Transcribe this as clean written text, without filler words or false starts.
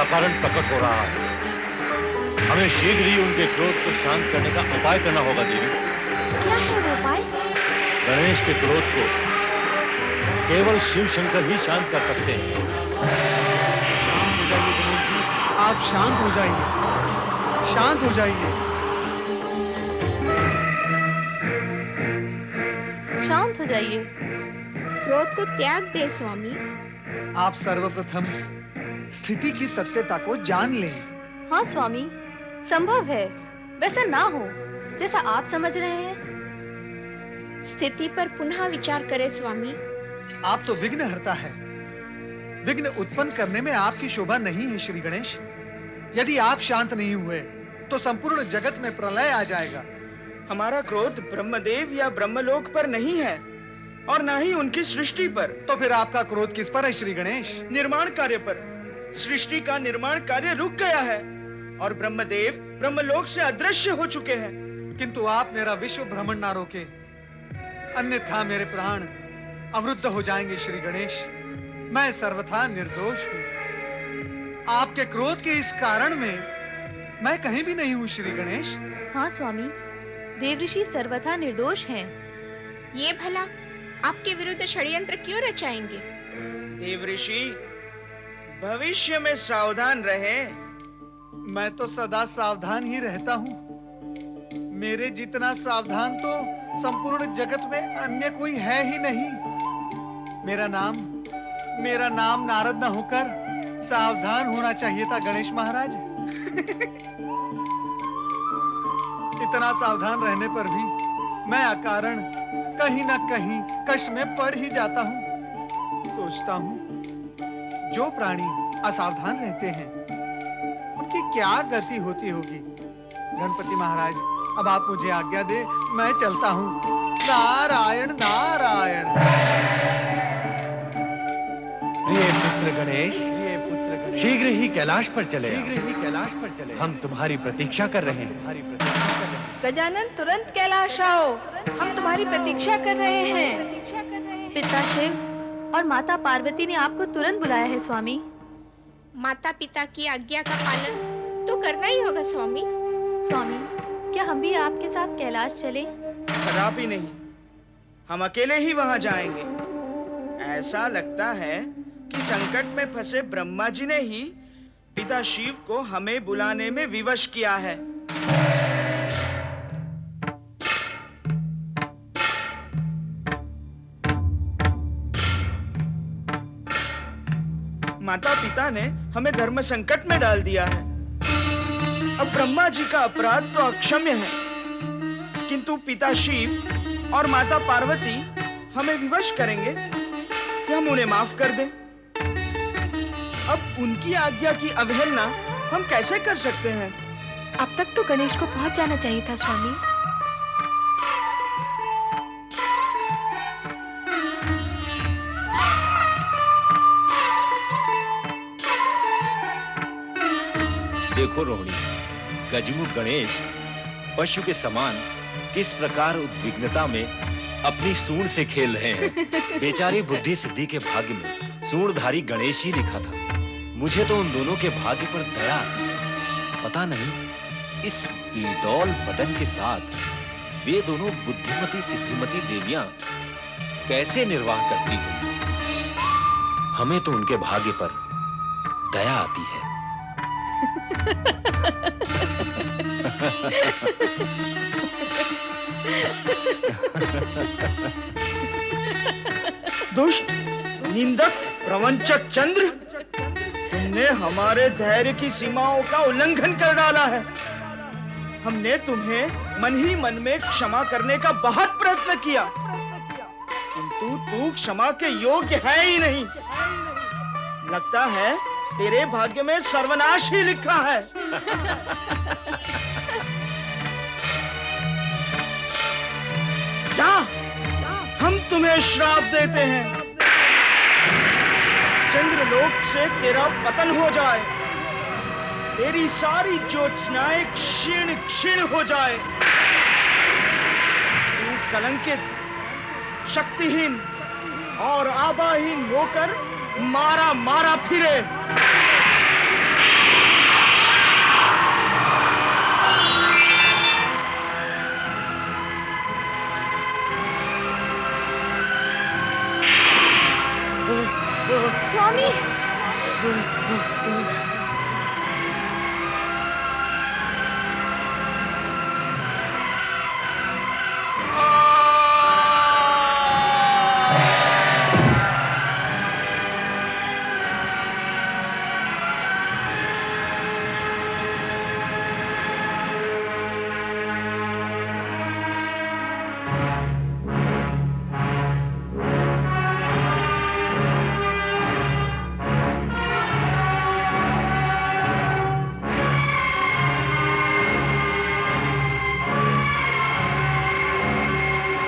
अकारण प्रकट हो रहा है। हमें शीघ्र ही उनके क्रोध को शांत करने का उपाय करना होगा देवी। क्या है वो उपाय? गणेश के क्रोध को केवल शिव शंकर ही शांत कर सकते हैं। शांत हो जाइए गणेश जी, आप शांत हो जाइए, शांत हो जाइए। शांत हो जाइए। क्रोध को त्याग दे स्वामी। आप सर्वप्रथम स्थिति की सत्यता को जान लें। हाँ स्वामी, संभव है वैसा ना हो जैसा आप समझ रहे हैं। स्थिति पर पुनः विचार करें स्वामी। आप तो विघ्नहर्ता है, विघ्न उत्पन्न करने में आपकी शोभा नहीं है श्री गणेश। यदि आप शांत नहीं हुए तो संपूर्ण जगत में प्रलय आ जाएगा। हमारा क्रोध ब्रह्मदेव या ब्रह्मलोक पर नहीं है और ना ही उनकी सृष्टि पर। तो फिर आपका क्रोध किस पर है श्री गणेश? निर्माण कार्य पर। सृष्टि का निर्माण कार्य रुक गया है और ब्रह्मदेव ब्रह्मलोक से अदृश्य हो चुके हैं। किंतु आप मेरा विश्व भ्रमण ना रोके, अन्यथा मेरे प्राण अवरुद्ध हो जाएंगे श्री गणेश। मैं सर्वथा निर्दोष हूँ। आपके क्रोध के इस कारण में मैं कहीं भी नहीं हूँ श्री गणेश। हाँ स्वामी, देवऋषि सर्वथा निर्दोष हैं। ये भला आपके विरुद्ध षड्यंत्र क्यों रचाएंगे? देवऋषि, भविष्य में सावधान रहें। मैं तो सदा सावधान ही रहता हूँ। मेरे जितना सावधान तो संपूर्ण जगत में अन्य कोई है ही नहीं। मेरा नाम नारद न होकर सावधान होना चाहिए था गणेश महाराज। इतना सावधान रहने पर भी मैं अकारण कहीं न कहीं कष्ट में पड़ ही जाता हूँ। सोचता हूँ जो प्राणी असावधान रहते हैं उनकी क्या गति होती होगी। गणपति महाराज, अब आप मुझे आज्ञा दे, मैं चलता हूँ। नारायण नारायण। प्रिय पुत्र गणेश, शीघ्र ही कैलाश पर चले। हम तुम्हारी प्रतीक्षा कर रहे हैं। गजानन, तुरंत कैलाश आओ, हम तुम्हारी प्रतीक्षा कर रहे हैं। पिता शिव और माता पार्वती ने आपको तुरंत बुलाया है स्वामी। माता पिता की आज्ञा का पालन तो करना ही होगा स्वामी। स्वामी, क्या हम भी आपके साथ कैलाश चले? कदापि नहीं, हम अकेले ही वहां जाएंगे। ऐसा लगता है कि संकट में फंसे ब्रह्मा जी ने ही पिता शिव को हमें बुलाने में विवश किया है। माता पिता ने हमें धर्म संकट में डाल दिया है। अब ब्रह्मा जी का अपराध तो अक्षम्य है, किंतु पिता शिव और माता पार्वती हमें विवश करेंगे कि हम उन्हें माफ कर दें। अब उनकी आज्ञा की अवहेलना हम कैसे कर सकते हैं? अब तक तो गणेश को पहुंच जाना चाहिए था स्वामी। देखो रोहिणी, गजमुख गणेश पशु के समान किस प्रकार उद्विग्नता में अपनी सूंड से खेल रहे हैं। बेचारे बुद्धि सिद्धि के भाग्य में सूंडधारी गणेश ही लिखा था। मुझे तो उन दोनों के भाग्य पर दया आती है। पता नहीं इस बेडौल बदन के साथ वे दोनों बुद्धिमती सिद्धिमती देवियां कैसे निर्वाह करती होंगी। हमें तो उनके भाग्य पर दया आती है। दुष्ट, निंदक, प्रवंचक चंद्र, तुमने हमारे धैर्य की सीमाओं का उल्लंघन कर डाला है। हमने तुम्हें मन ही मन में क्षमा करने का बहुत प्रयत्न किया, किंतु तू क्षमा के योग्य है ही नहीं। लगता है तेरे भाग्य में सर्वनाश ही लिखा है। जा, हम तुम्हें श्राप देते हैं। चंद्रलोक से तेरा पतन हो जाए, तेरी सारी ज्योत्सनाएं क्षीण क्षीण हो जाए। तू कलंकित, शक्तिहीन और आबाहीन होकर मारा मारा फिरे।